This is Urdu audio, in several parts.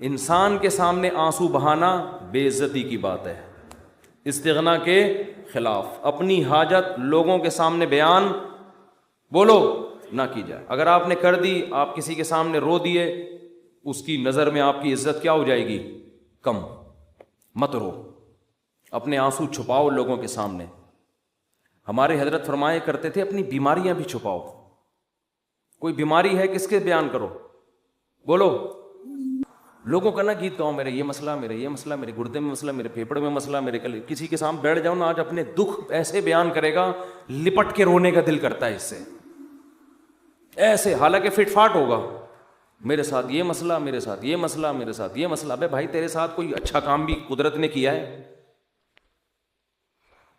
انسان کے سامنے آنسو بہانا بے عزتی کی بات ہے، استغنا کے خلاف۔ اپنی حاجت لوگوں کے سامنے بیان بولو نہ کی جائے۔ اگر آپ نے کر دی، آپ کسی کے سامنے رو دیے، اس کی نظر میں آپ کی عزت کیا ہو جائے گی؟ کم۔ مت رو، اپنے آنسو چھپاؤ لوگوں کے سامنے۔ ہمارے حضرت فرمایا کرتے تھے اپنی بیماریاں بھی چھپاؤ۔ کوئی بیماری ہے کس کے بیان کرو، بولو۔ لوگوں کا نہ گیت گاؤں، میرے یہ مسئلہ، میرے یہ مسئلہ، میرے گردے میں مسئلہ، میرے پھیپڑے میں مسئلہ، میرے کل کسی کے سامنے بیٹھ جاؤ نا، آج اپنے دکھ ایسے بیان کرے گا لپٹ کے رونے کا دل کرتا ہے اس سے، ایسے، حالانکہ فٹ فاٹ ہوگا، میرے ساتھ یہ مسئلہ، میرے ساتھ یہ مسئلہ، میرے ساتھ یہ مسئلہ۔ ابے بھائی تیرے ساتھ کوئی اچھا کام بھی قدرت نے کیا ہے؟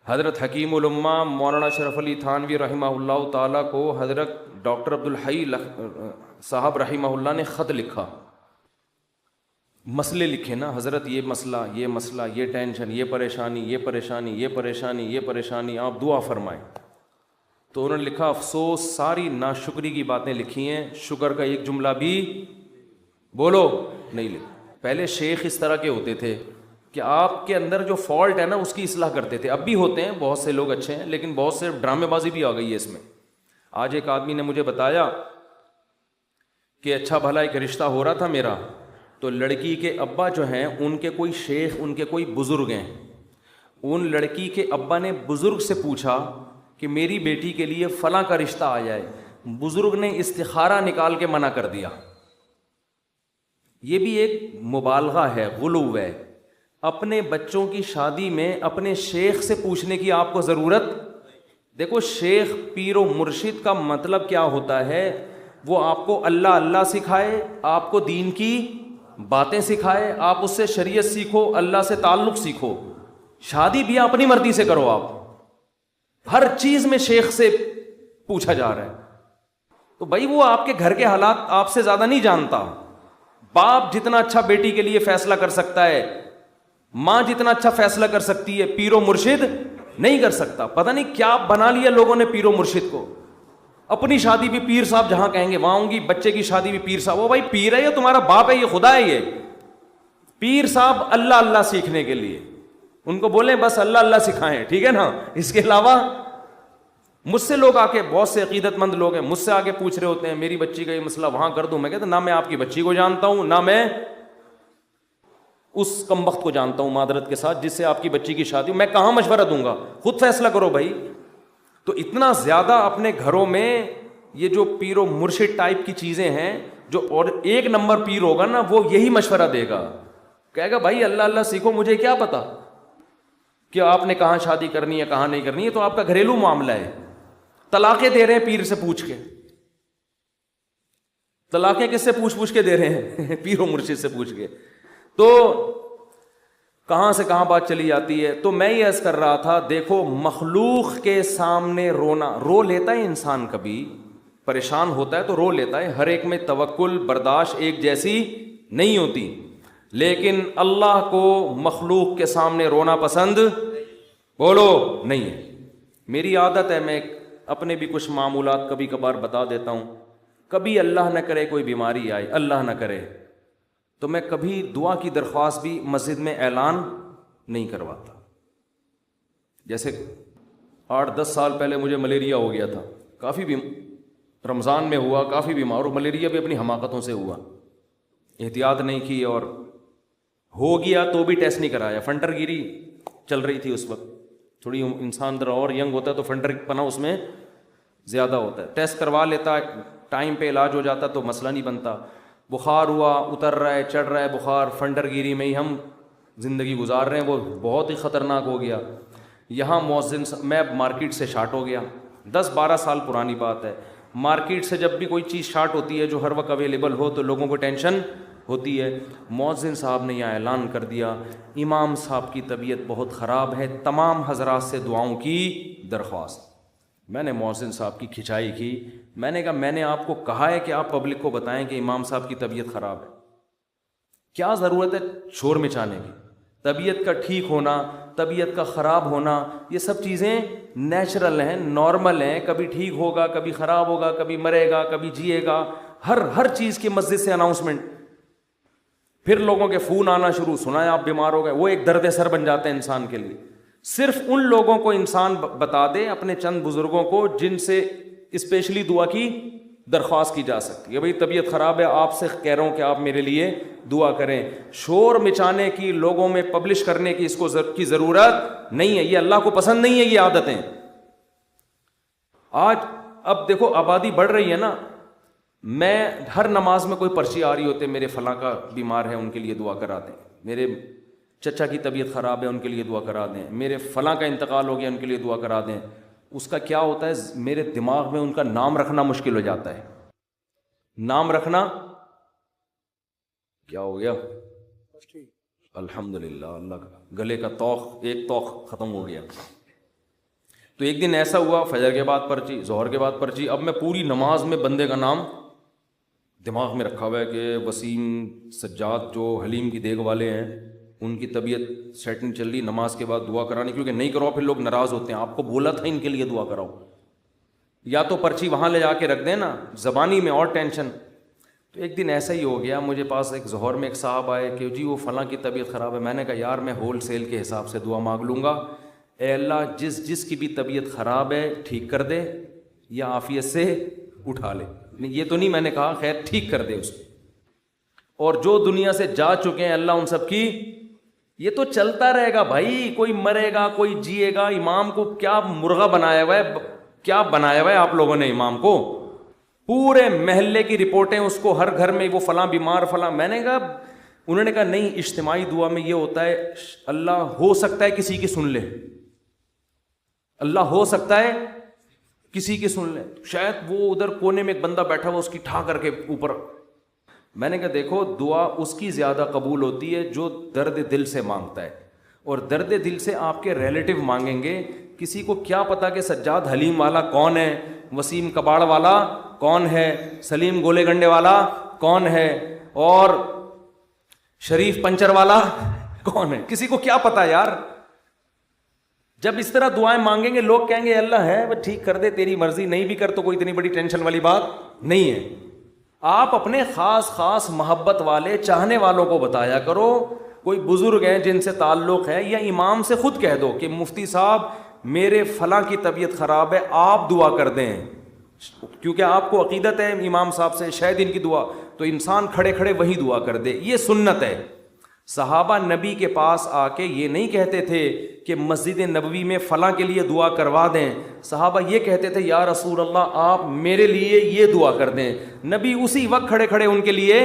حضرت حکیم الامہ مولانا شرف علی تھانوی رحمہ اللہ تعالیٰ کو حضرت ڈاکٹر عبدالحی صاحب رحمہ اللہ نے خط لکھا، مسئلے لکھے نا، حضرت یہ مسئلہ، یہ مسئلہ، یہ ٹینشن، یہ پریشانی، یہ پریشانی، یہ پریشانی، یہ پریشانی، آپ دعا فرمائیں۔ تو انہوں نے لکھا، افسوس ساری ناشکری کی باتیں لکھی ہیں، شکر کا ایک جملہ بھی بولو نہیں لکھا۔ پہلے شیخ اس طرح کے ہوتے تھے کہ آپ کے اندر جو فالٹ ہے نا اس کی اصلاح کرتے تھے، اب بھی ہوتے ہیں، بہت سے لوگ اچھے ہیں، لیکن بہت سے ڈرامے بازی بھی آ گئی ہے اس میں۔ آج ایک آدمی نے مجھے بتایا کہ اچھا بھلا ایک رشتہ ہو رہا تھا میرا، تو لڑکی کے ابا جو ہیں ان کے کوئی شیخ، ان کے کوئی بزرگ ہیں، ان لڑکی کے ابا نے بزرگ سے پوچھا کہ میری بیٹی کے لیے فلاں کا رشتہ آ جائے، بزرگ نے استخارہ نکال کے منع کر دیا۔ یہ بھی ایک مبالغہ ہے، غلو ہے۔ اپنے بچوں کی شادی میں اپنے شیخ سے پوچھنے کی آپ کو ضرورت؟ دیکھو شیخ پیر و مرشد کا مطلب کیا ہوتا ہے؟ وہ آپ کو اللہ اللہ سکھائے، آپ کو دین کی باتیں سکھائے، آپ اس سے شریعت سیکھو، اللہ سے تعلق سیکھو۔ شادی بھی اپنی مرضی سے کرو، آپ ہر چیز میں شیخ سے پوچھا جا رہا ہے، تو بھائی وہ آپ کے گھر کے حالات آپ سے زیادہ نہیں جانتا۔ باپ جتنا اچھا بیٹی کے لیے فیصلہ کر سکتا ہے، ماں جتنا اچھا فیصلہ کر سکتی ہے، پیر و مرشد نہیں کر سکتا۔ پتہ نہیں کیا بنا لیا لوگوں نے پیر و مرشد کو، اپنی شادی بھی پیر صاحب جہاں کہیں گے وہاں ہوں گی، بچے کی شادی بھی پیر صاحب۔ وہ بھائی پیر ہے، یہ تمہارا باپ ہے، یہ خدا ہے۔ یہ پیر صاحب اللہ اللہ سیکھنے کے لیے، ان کو بولیں بس اللہ اللہ سکھائیں، ٹھیک ہے نا؟ اس کے علاوہ مجھ سے لوگ آ کے، بہت سے عقیدت مند لوگ ہیں، مجھ سے آ کے پوچھ رہے ہوتے ہیں میری بچی کا یہ مسئلہ وہاں کر دوں۔ میں کہتا نہ میں آپ کی بچی کو جانتا ہوں، نہ میں اس کمبخت کو جانتا ہوں معذرت کے ساتھ جس سے آپ کی بچی کی شادی، میں کہاں مشورہ دوں گا؟ خود فیصلہ کرو بھائی۔ تو اتنا زیادہ اپنے گھروں میں یہ جو پیر و مرشد ٹائپ کی چیزیں ہیں، جو اور ایک نمبر پیر ہوگا نا وہ یہی مشورہ دے گا، کہے گا بھائی اللہ اللہ سیکھو، مجھے کیا پتا کہ آپ نے کہاں شادی کرنی ہے کہاں نہیں کرنی ہے، تو آپ کا گھریلو معاملہ ہے۔ طلاقیں دے رہے ہیں پیر سے پوچھ کے، طلاقیں کس سے پوچھ کے دے رہے ہیں؟ پیر و مرشد سے پوچھ کے۔ تو کہاں سے کہاں بات چلی جاتی ہے۔ تو میں یہ عرض کر رہا تھا، دیکھو مخلوق کے سامنے رونا، رو لیتا ہے انسان، کبھی پریشان ہوتا ہے تو رو لیتا ہے، ہر ایک میں توکل برداشت ایک جیسی نہیں ہوتی، لیکن اللہ کو مخلوق کے سامنے رونا پسند بولو نہیں ہے۔ میری عادت ہے، میں اپنے بھی کچھ معمولات کبھی کبھار بتا دیتا ہوں۔ کبھی اللہ نہ کرے کوئی بیماری آئے، اللہ نہ کرے، تو میں کبھی دعا کی درخواست بھی مسجد میں اعلان نہیں کرواتا۔ جیسے 8-10 سال پہلے مجھے ملیریا ہو گیا تھا، کافی رمضان میں ہوا، کافی بیمار، اور ملیریا بھی اپنی حماقتوں سے ہوا، احتیاط نہیں کی، اور ہو گیا تو بھی ٹیسٹ نہیں کرایا۔ فنٹر گیری چل رہی تھی اس وقت، تھوڑی انسان ذرا اور ینگ ہوتا ہے تو فنٹر پنا اس میں زیادہ ہوتا ہے، ٹیسٹ کروا لیتا، ٹائم پہ علاج ہو جاتا تو مسئلہ نہیں بنتا۔ بخار ہوا، اتر رہا ہے، چڑھ رہا ہے بخار، فنٹر گیری میں ہی ہم زندگی گزار رہے ہیں، وہ بہت ہی خطرناک ہو گیا۔ یہاں مؤذن، میں مارکیٹ سے شارٹ ہو گیا، 10-12 سال پرانی بات ہے۔ مارکیٹ سے جب بھی کوئی چیز شارٹ ہوتی ہے جو ہر وقت اویلیبل ہو تو لوگوں کو ٹینشن ہوتی ہے۔ مؤذن صاحب نے یہاں اعلان کر دیا امام صاحب کی طبیعت بہت خراب ہے، تمام حضرات سے دعاؤں کی درخواست۔ میں نے مؤذن صاحب کی کھچائی کی، میں نے کہا میں نے آپ کو کہا ہے کہ آپ پبلک کو بتائیں کہ امام صاحب کی طبیعت خراب ہے، کیا ضرورت ہے شور مچانے کی؟ طبیعت کا ٹھیک ہونا، طبیعت کا خراب ہونا، یہ سب چیزیں نیچرل ہیں، نارمل ہیں، کبھی ٹھیک ہوگا، کبھی خراب ہوگا، کبھی مرے گا، کبھی جیے گا، ہر چیز کی مسجد سے اناؤنسمنٹ۔ پھر لوگوں کے فون آنا شروع، سنا ہے آپ بیمار ہو گئے، وہ ایک درد سر بن جاتا ہے انسان کے لیے۔ صرف ان لوگوں کو انسان بتا دے، اپنے چند بزرگوں کو جن سے اسپیشلی دعا کی درخواست کی جا سکتی ہے، بھئی طبیعت خراب ہے، آپ سے کہہ رہا ہوں کہ آپ میرے لیے دعا کریں۔ شور مچانے کی، لوگوں میں پبلش کرنے کی اس کو کی ضرورت نہیں ہے، یہ اللہ کو پسند نہیں ہے یہ عادتیں۔ آج اب دیکھو آبادی بڑھ رہی ہے نا، میں ہر نماز میں کوئی پرچی آ رہی ہوتے، میرے فلاں کا بیمار ہے ان کے لیے دعا کرا دیں، میرے چچا کی طبیعت خراب ہے ان کے لیے دعا کرا دیں، میرے فلاں کا انتقال ہو گیا ان کے لیے دعا کرا دیں۔ اس کا کیا ہوتا ہے، میرے دماغ میں ان کا نام رکھنا مشکل ہو جاتا ہے۔ نام رکھنا کیا ہو گیا، الحمدللہ، اللہ کا گلے کا توخ، ایک توخ ختم ہو گیا۔ تو ایک دن ایسا ہوا، فجر کے بعد پرچی، ظہر کے بعد پرچی، اب میں پوری نماز میں بندے کا نام دماغ میں رکھا ہوا ہے کہ وسیم سجاد جو حلیم کی دیگ والے ہیں، ان کی طبیعت سیٹنگ چل رہی، نماز کے بعد دعا کرانی، کیونکہ نہیں کرو پھر لوگ ناراض ہوتے ہیں، آپ کو بولا تھا ان کے لیے دعا کراؤ۔ یا تو پرچی وہاں لے جا کے رکھ دیں نا، زبانی میں اور ٹینشن۔ تو ایک دن ایسا ہی ہو گیا، مجھے پاس ایک ظہر میں ایک صاحب آئے کہ جی وہ فلاں کی طبیعت خراب ہے۔ میں نے کہا یار میں ہول سیل کے حساب سے دعا مانگ لوں گا، اے اللہ جس کی بھی طبیعت خراب ہے ٹھیک کر دے یا عافیت سے اٹھا لے۔ یہ تو نہیں میں نے کہا خیر ٹھیک کر دے اس کو، اور جو دنیا سے جا چکے ہیں اللہ ان سب کی، یہ تو چلتا رہے گا بھائی، کوئی مرے گا کوئی جیے گا۔ امام کو کیا مرغا بنایا ہوا ہے، کیا بنایا ہوا ہے آپ لوگوں نے امام کو، پورے محلے کی رپورٹیں اس کو، ہر گھر میں وہ فلاں بیمار فلاں۔ میں نے کہا، انہوں نے کہا نہیں، اجتماعی دعا میں یہ ہوتا ہے اللہ ہو سکتا ہے کسی کی سن لے، اللہ ہو سکتا ہے کسی کی سن لے، شاید وہ ادھر کونے میں ایک بندہ بیٹھا ہوا اس کی ٹھا کر کے اوپر۔ میں نے کہا دیکھو دعا اس کی زیادہ قبول ہوتی ہے جو درد دل سے مانگتا ہے، اور درد دل سے آپ کے ریلیٹو مانگیں گے، کسی کو کیا پتا کہ سجاد حلیم والا کون ہے، وسیم کباڑ والا کون ہے، سلیم گولے گنڈے والا کون ہے، اور شریف پنچر والا کون ہے، کسی کو کیا پتا یار۔ جب اس طرح دعائیں مانگیں گے لوگ کہیں گے اللہ ہے وہ ٹھیک کر دے، تیری مرضی، نہیں بھی کر تو کوئی اتنی بڑی ٹینشن والی بات نہیں ہے۔ آپ اپنے خاص محبت والے چاہنے والوں کو بتایا کرو، کوئی بزرگ ہیں جن سے تعلق ہے، یا امام سے خود کہہ دو کہ مفتی صاحب میرے فلاں کی طبیعت خراب ہے آپ دعا کر دیں، کیونکہ آپ کو عقیدت ہے امام صاحب سے شاید ان کی دعا، تو انسان کھڑے کھڑے وہی دعا کر دے، یہ سنت ہے۔ صحابہ نبی کے پاس آ کے یہ نہیں کہتے تھے کہ مسجد نبوی میں فلاں کے لیے دعا کروا دیں، صحابہ یہ کہتے تھے یا رسول اللہ آپ میرے لیے یہ دعا کر دیں، نبی اسی وقت کھڑے کھڑے ان کے لیے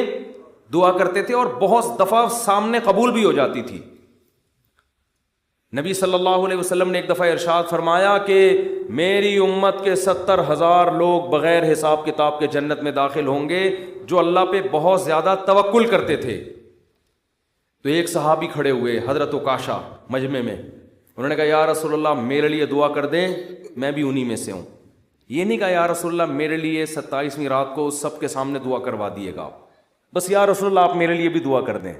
دعا کرتے تھے، اور بہت دفعہ سامنے قبول بھی ہو جاتی تھی۔ نبی صلی اللہ علیہ وسلم نے ایک دفعہ ارشاد فرمایا کہ میری امت کے 70,000 لوگ بغیر حساب کتاب کے جنت میں داخل ہوں گے جو اللہ پہ بہت زیادہ توکل کرتے تھے۔ تو ایک صحابی کھڑے ہوئے حضرت عکاشہ مجمع میں، انہوں نے کہا یا رسول اللہ میرے لیے دعا کر دیں، میں بھی انہی میں سے ہوں۔ یہ نہیں کہا یا رسول اللہ میرے لیے 27ویں رات کو سب کے سامنے دعا کروا دیے گا، بس یا رسول اللہ آپ میرے لیے بھی دعا کر دیں۔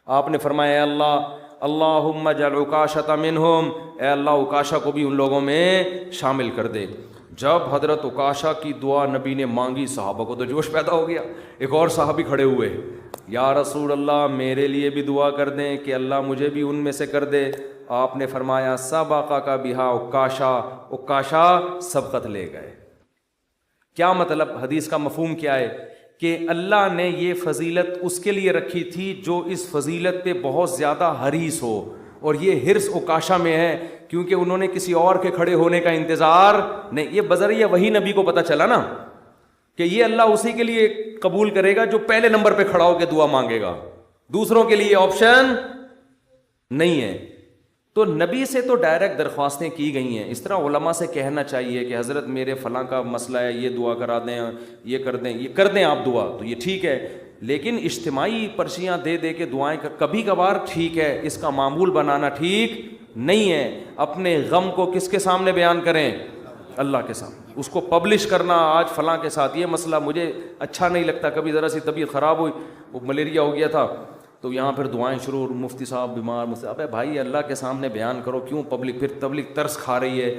آپ نے فرمایا اے اللہ اللہم اجعل عکاشۃ منہم، اے اللہ عکاشہ کو بھی ان لوگوں میں شامل کر دے۔ جب حضرت عکاشہ کی دعا نبی نے مانگی صحابہ کو تو جوش پیدا ہو گیا، ایک اور صحابی کھڑے ہوئے، یا رسول اللہ میرے لیے بھی دعا کر دیں کہ اللہ مجھے بھی ان میں سے کر دے۔ آپ نے فرمایا سبقک بہا عکاشہ، عکاشہ سبقت لے گئے۔ کیا مطلب، حدیث کا مفہوم کیا ہے کہ اللہ نے یہ فضیلت اس کے لیے رکھی تھی جو اس فضیلت پہ بہت زیادہ حریص ہو، اور یہ حرص عکاشہ میں ہے کیونکہ انہوں نے کسی اور کے کھڑے ہونے کا انتظار نہیں، یہ بذریعہ وہی نبی کو پتہ چلا نا کہ یہ اللہ اسی کے لیے قبول کرے گا جو پہلے نمبر پہ کھڑا ہو کے دعا مانگے گا، دوسروں کے لیے آپشن نہیں ہے۔ تو نبی سے تو ڈائریکٹ درخواستیں کی گئی ہیں، اس طرح علماء سے کہنا چاہیے کہ حضرت میرے فلاں کا مسئلہ ہے، یہ دعا کرا دیں، یہ کر دیں، یہ کر دیں آپ دعا، تو یہ ٹھیک ہے، لیکن اجتماعی پرچیاں دے دے کے دعائیں کبھی کبھار ٹھیک ہے، اس کا معمول بنانا ٹھیک نہیں ہے۔ اپنے غم کو کس کے سامنے بیان کریں؟ اللہ کے سامنے۔ اس کو پبلش کرنا آج فلاں کے ساتھ یہ مسئلہ مجھے اچھا نہیں لگتا، کبھی ذرا سی طبیعت خراب ہوئی، وہ ملیریا ہو گیا تھا، تو یہاں پھر دعائیں شروع، مفتی صاحب بیمار، ابے بھائی اللہ کے سامنے بیان کرو، کیوں پبلک؟ پھر تبلیغ ترس کھا رہی ہے،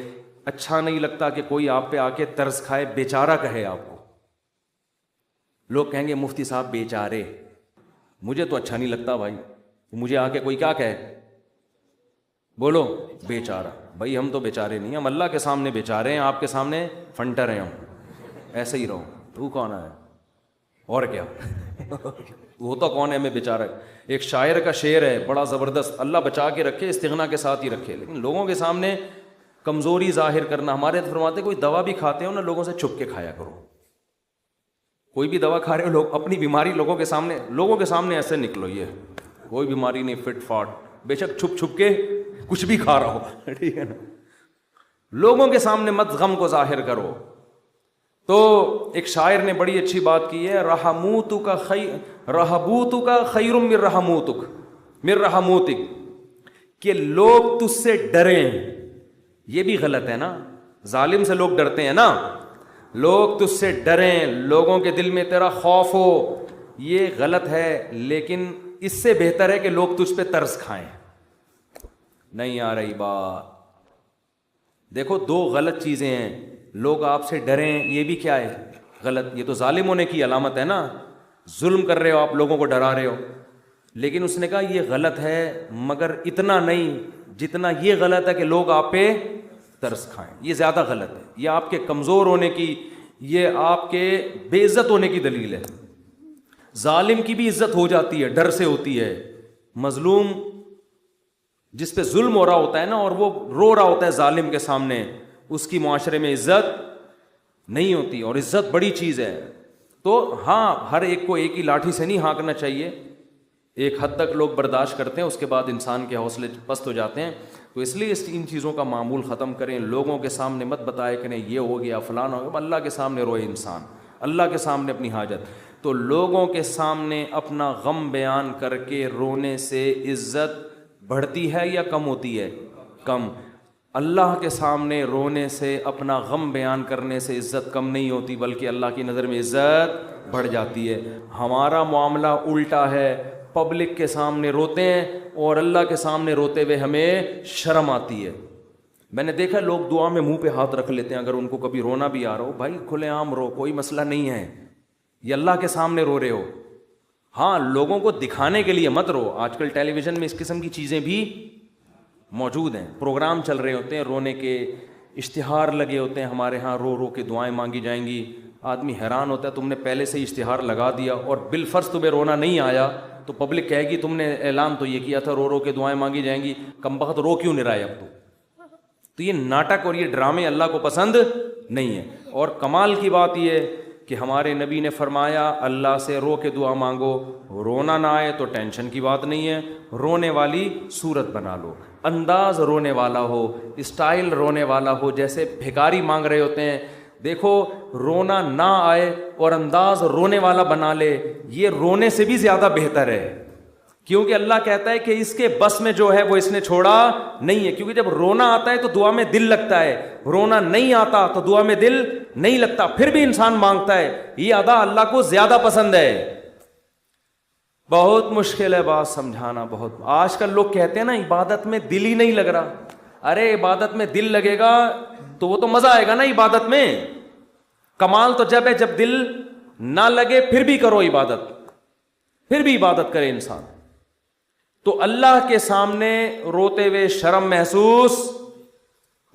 اچھا نہیں لگتا کہ کوئی آپ پہ آ کے ترس کھائے، بیچارہ کہے آپ کو، لوگ کہیں گے مفتی صاحب بیچارے، مجھے تو اچھا نہیں لگتا بھائی، مجھے آ کے کوئی کیا کہے، بولو بیچارہ، بھائی ہم تو بیچارے نہیں، ہم اللہ کے سامنے بیچارے ہیں، آپ کے سامنے فنٹر ہیں ہم، ایسے ہی رہو، تو کون ہے اور کیا وہ تو کون ہے ہمیں بیچارہ۔ ایک شاعر کا شعر ہے بڑا زبردست، اللہ بچا کے رکھے، استغنا کے ساتھ ہی رکھے، لیکن لوگوں کے سامنے کمزوری ظاہر کرنا، ہمارے فرماتے کوئی دوا بھی کھاتے ہو نا لوگوں سے چھپ کے کھایا کرو، کوئی بھی دوا کھا رہے ہو لوگ اپنی بیماری لوگوں کے سامنے ایسے نکلو، یہ کوئی بیماری نہیں، فٹ فاٹ، بے شک چھپ چھپ کے کچھ بھی کھا رہا ہو، ٹھیک ہے نا، لوگوں کے سامنے مت غم کو ظاہر کرو۔ تو ایک شاعر نے بڑی اچھی بات کی ہے، رحموتک خیر من رحموتک، کہ لوگ تجھ سے ڈریں، یہ بھی غلط ہے نا، ظالم سے لوگ ڈرتے ہیں نا، لوگ تجھ سے ڈریں، لوگوں کے دل میں تیرا خوف ہو، یہ غلط ہے، لیکن اس سے بہتر ہے کہ لوگ تجھ پہ ترس کھائیں۔ نہیں آ رہی بات، دیکھو دو غلط چیزیں ہیں، لوگ آپ سے ڈریں، یہ بھی کیا ہے، غلط، یہ تو ظالم ہونے کی علامت ہے نا، ظلم کر رہے ہو آپ، لوگوں کو ڈرا رہے ہو، لیکن اس نے کہا یہ غلط ہے مگر اتنا نہیں جتنا یہ غلط ہے کہ لوگ آپ پہ ترس کھائیں، یہ زیادہ غلط ہے، یہ آپ کے کمزور ہونے کی، یہ آپ کے بے عزت ہونے کی دلیل ہے۔ ظالم کی بھی عزت ہو جاتی ہے، ڈر سے ہوتی ہے، مظلوم جس پہ ظلم ہو رہا ہوتا ہے نا اور وہ رو رہا ہوتا ہے ظالم کے سامنے، اس کی معاشرے میں عزت نہیں ہوتی، اور عزت بڑی چیز ہے۔ تو ہاں، ہر ایک کو ایک ہی لاٹھی سے نہیں ہانکنا چاہیے، ایک حد تک لوگ برداشت کرتے ہیں، اس کے بعد انسان کے حوصلے پست ہو جاتے ہیں، تو اس لیے ان چیزوں کا معمول ختم کریں، لوگوں کے سامنے مت بتائے کریں یہ ہو گیا فلان ہو گیا، اللہ کے سامنے روئے انسان، اللہ کے سامنے اپنی حاجت۔ تو لوگوں کے سامنے اپنا غم بیان کر کے رونے سے عزت بڑھتی ہے یا کم ہوتی ہے؟ کم۔ اللہ کے سامنے رونے سے، اپنا غم بیان کرنے سے عزت کم نہیں ہوتی، بلکہ اللہ کی نظر میں عزت بڑھ جاتی ہے۔ ہمارا معاملہ الٹا ہے، پبلک کے سامنے روتے ہیں اور اللہ کے سامنے روتے ہوئے ہمیں شرم آتی ہے۔ میں نے دیکھا لوگ دعا میں منہ پہ ہاتھ رکھ لیتے ہیں، اگر ان کو کبھی رونا بھی آ رہا ہو، بھائی کھلے عام رو، کوئی مسئلہ نہیں ہے، یہ اللہ کے سامنے رو رہے ہو۔ ہاں، لوگوں کو دکھانے کے لیے مت رو، آج کل ٹیلی ویژن میں اس قسم کی چیزیں بھی موجود ہیں، پروگرام چل رہے ہوتے ہیں رونے کے، اشتہار لگے ہوتے ہیں ہمارے ہاں، رو رو کے دعائیں مانگی جائیں گی، آدمی حیران ہوتا ہے، تم نے پہلے سے ہی اشتہار لگا دیا اور بالفرض تمہیں رونا نہیں آیا تو پبلک کہے گی تم نے اعلان تو یہ کیا تھا رو رو کے دعائیں مانگی جائیں گی، کمبخت رو کیوں نہیں رہا ہے اب تو یہ ناٹک اور یہ ڈرامے اللہ کو پسند نہیں ہے۔ اور کمال کی بات یہ ہے کہ ہمارے نبی نے فرمایا اللہ سے رو کے دعا مانگو، رونا نہ آئے تو ٹینشن کی بات نہیں ہے، رونے والی صورت بنا لو، انداز رونے والا ہو، اسٹائل رونے والا ہو، جیسے بھکاری مانگ رہے ہوتے ہیں، دیکھو رونا نہ آئے اور انداز رونے والا بنا لے، یہ رونے سے بھی زیادہ بہتر ہے، کیونکہ اللہ کہتا ہے کہ اس کے بس میں جو ہے وہ اس نے چھوڑا نہیں ہے، کیونکہ جب رونا آتا ہے تو دعا میں دل لگتا ہے، رونا نہیں آتا تو دعا میں دل نہیں لگتا، پھر بھی انسان مانگتا ہے، یہ ادا اللہ کو زیادہ پسند ہے۔ بہت مشکل ہے بات سمجھانا، بہت، آج کل لوگ کہتے ہیں نا عبادت میں دل ہی نہیں لگ رہا، ارے عبادت میں دل لگے گا تو وہ تو مزہ آئے گا نا عبادت میں، کمال تو جب ہے جب دل نہ لگے پھر بھی کرو عبادت، پھر بھی عبادت کرے انسان۔ تو اللہ کے سامنے روتے ہوئے شرم محسوس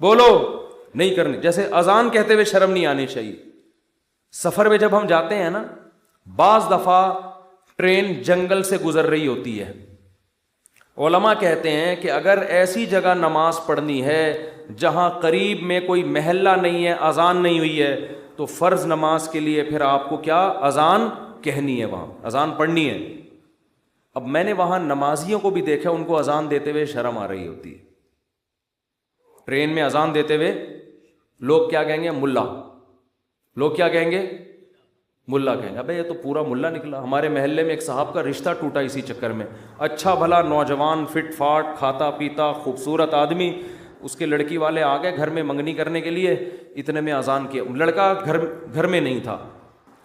بولو نہیں کرنی، جیسے اذان کہتے ہوئے شرم نہیں آنی چاہیے۔ سفر میں جب ہم جاتے ہیں نا، بعض دفعہ ٹرین جنگل سے گزر رہی ہوتی ہے، علماء کہتے ہیں کہ اگر ایسی جگہ نماز پڑھنی ہے جہاں قریب میں کوئی محلہ نہیں ہے، اذان نہیں ہوئی ہے، تو فرض نماز کے لیے پھر آپ کو کیا اذان کہنی ہے، وہاں اذان پڑھنی ہے۔ اب میں نے وہاں نمازیوں کو بھی دیکھا، ان کو اذان دیتے ہوئے شرم آ رہی ہوتی ہے، ٹرین میں اذان دیتے ہوئے لوگ کیا کہیں گے؟ ملا، لوگ کیا کہیں گے؟ ملا کہیں گے۔ ابے یہ تو پورا ملا نکلا۔ ہمارے محلے میں ایک صاحب کا رشتہ ٹوٹا اسی چکر میں، اچھا بھلا نوجوان، فٹ فاٹ، کھاتا پیتا، خوبصورت آدمی، اس کے لڑکی والے آ گئے گھر میں منگنی کرنے کے لیے، اتنے میں اذان کیا، لڑکا گھر میں نہیں تھا،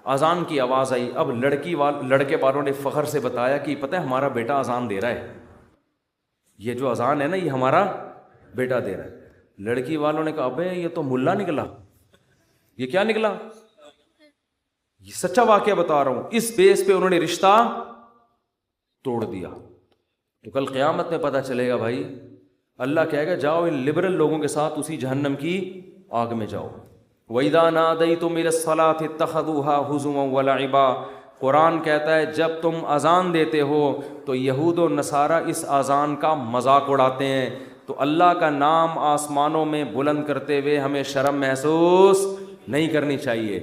اذان کی آواز آئی۔ اب لڑکے والوں نے فخر سے بتایا کہ پتہ ہے ہمارا بیٹا اذان دے رہا ہے، یہ جو اذان ہے نا یہ ہمارا بیٹا دے رہا ہے۔ لڑکی والوں نے کہا ابے یہ تو ملا نکلا، یہ کیا نکلا؟ یہ سچا واقعہ بتا رہا ہوں۔ اس بیس پہ انہوں نے رشتہ توڑ دیا تو کل قیامت میں پتہ چلے گا بھائی، اللہ کہے گا جاؤ ان لبرل لوگوں کے ساتھ اسی جہنم کی آگ میں جاؤ۔ وَإِذَا نَادَيْتُمْ إِلَى الصَّلَاةِ اتَّخَذُوهَا هُزُوًا وَلَعِبًا، قرآن کہتا ہے جب تم اذان دیتے ہو تو یہود و نصارہ اس اذان کا مذاق اڑاتے ہیں، تو اللہ کا نام آسمانوں میں بلند کرتے ہوئے ہمیں شرم محسوس نہیں کرنی چاہیے۔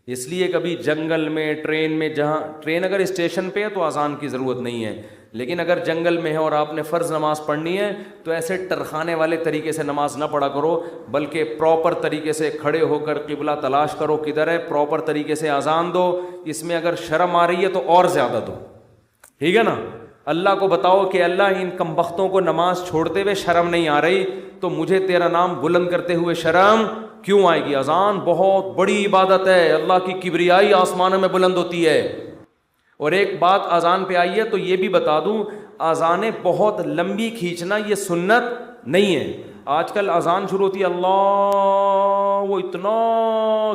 اس لیے کبھی جنگل میں، ٹرین میں، جہاں ٹرین اگر اسٹیشن پہ ہے تو اذان کی ضرورت نہیں ہے، لیکن اگر جنگل میں ہے اور آپ نے فرض نماز پڑھنی ہے تو ایسے ٹرخانے والے طریقے سے نماز نہ پڑھا کرو، بلکہ پراپر طریقے سے کھڑے ہو کر قبلہ تلاش کرو کدھر ہے، پراپر طریقے سے اذان دو۔ اس میں اگر شرم آ رہی ہے تو اور زیادہ دو، ٹھیک ہے نا۔ اللہ کو بتاؤ کہ اللہ ان کمبختوں کو نماز چھوڑتے ہوئے شرم نہیں آ رہی، تو مجھے تیرا نام بلند کرتے ہوئے شرم کیوں آئے گی؟ اذان بہت بڑی عبادت ہے، اللہ کی کبریائی آسمانوں میں بلند ہوتی ہے۔ اور ایک بات اذان پہ آئی ہے تو یہ بھی بتا دوں، اذانیں بہت لمبی کھینچنا یہ سنت نہیں ہے۔ آج کل اذان شروع ہوتی ہے، اللہ، وہ اتنا